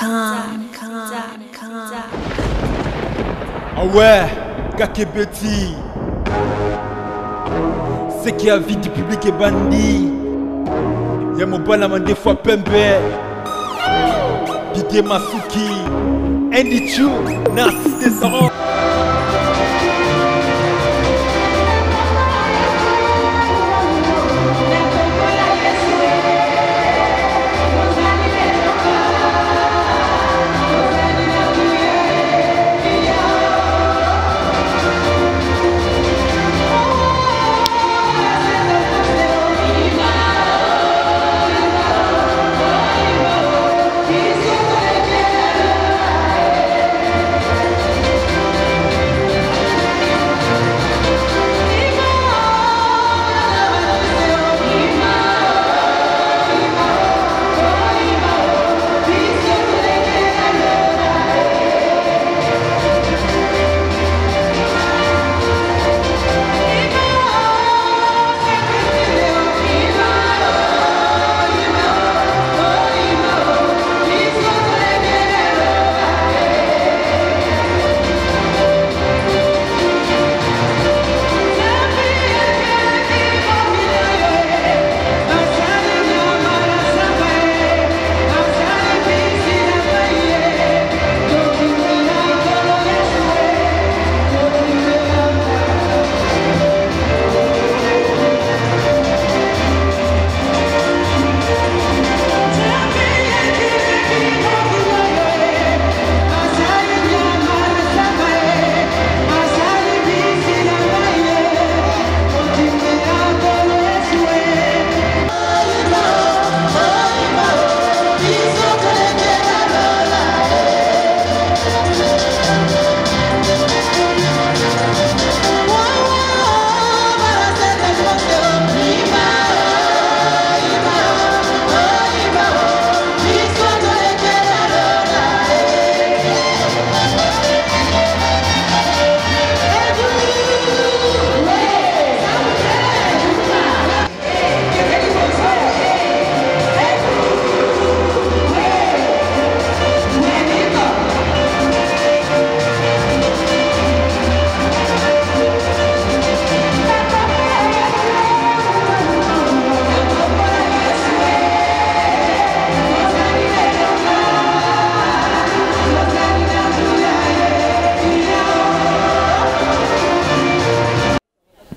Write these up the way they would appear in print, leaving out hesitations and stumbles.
Ah ouais, Kakebeti. C'est qui a vie du public et bandit. Y'a mon balama des fois Pembe. Didier Masuki. Andy Chou, Narcisse Descendant.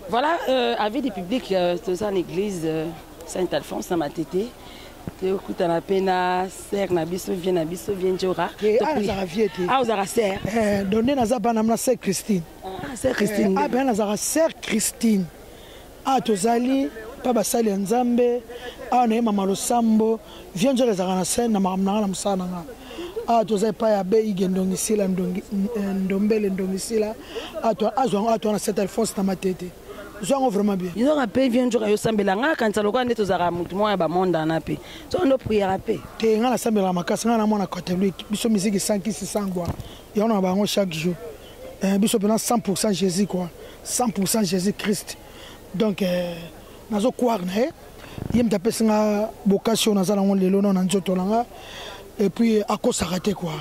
Voilà, avis du public, c'est ça l'église Saint-Alphonse, dans ma tété. Tu écoutes la peine, serre, nabiso, vient, Jora. Ah, vous avez serre. Donné na sœur Christine. Ah, sœur Christine. Ah, ben na sœur Christine. Ah, tozali, papa sali nzambe. Ah, na mama losambo. Vient Jora na scène na makamna na musana nga. Ah, tozali pa ya be igendongi sila ndombele ndongi sila. Ah, to azwa ah to na Saint-Alphonse na matete. Zongo vraiment bien. Ils ont rappelé vient Jora yo sambelanga quand ça lokwa ndeto zara mutu moya ba monde na pe. So ndo prière pe. Te nga na sambela makasa nga na mona catholique. Biso musique sanki sangwa. Ya on ba chaque jour. Biso pendant 100% Jésus quoi. 100% Jésus Christ. Donc nazo croire né. Yem tapé nga vocation na zala ngol lelo na nzoto langa. Et puis à cause raté quoi.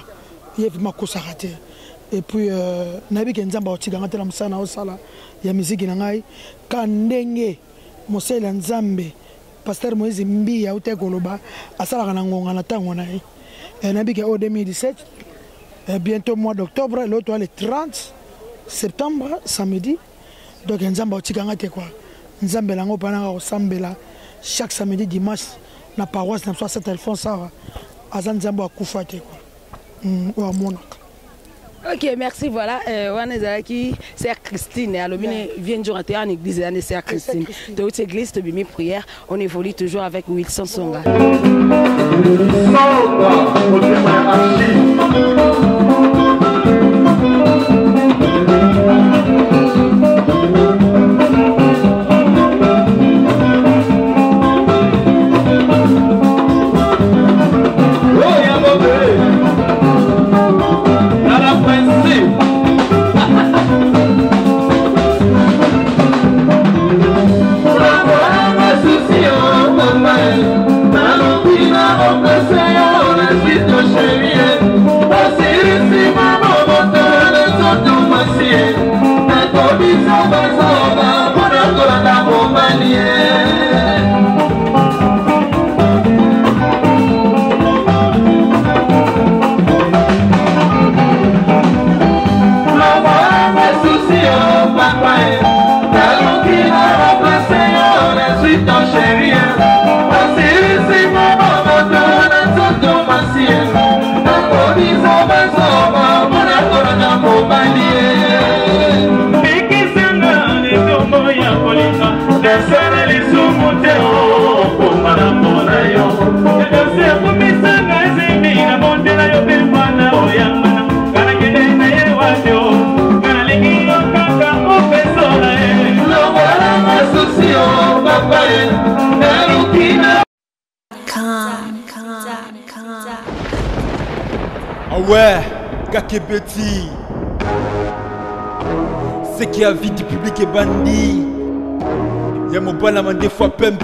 Yef ma cause raté. Et puis nabi kenzamba otiganga tela musana osala ya muziki na ngai ka ndenge mosela nzambe pasteur Moïse Mbiya utekoloba asala kana ngonga na tango na ye nabi ke au 2017 bientôt mois d'octobre l'autre le 30 septembre samedi donc nzamba otiganga te quoi nzambe lango pana osambela chaque samedi dimanche na paroisse na Saint-Alphonse azan nzambe akufa te quoi wa monaka. Ok, merci. Voilà, on est avec Sœur Christine. Alors, vient de rentrer en église, on est Sœur Christine. De haute église, de bimi prière, on évolue toujours avec Wilson Songa. Senhor, Ah ouais, Kakebeti. C'est qui a vie du public est bandit. Y'a mon balama des fois Pembe.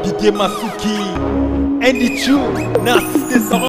Didier Masuki. Andy Chou, Narcisse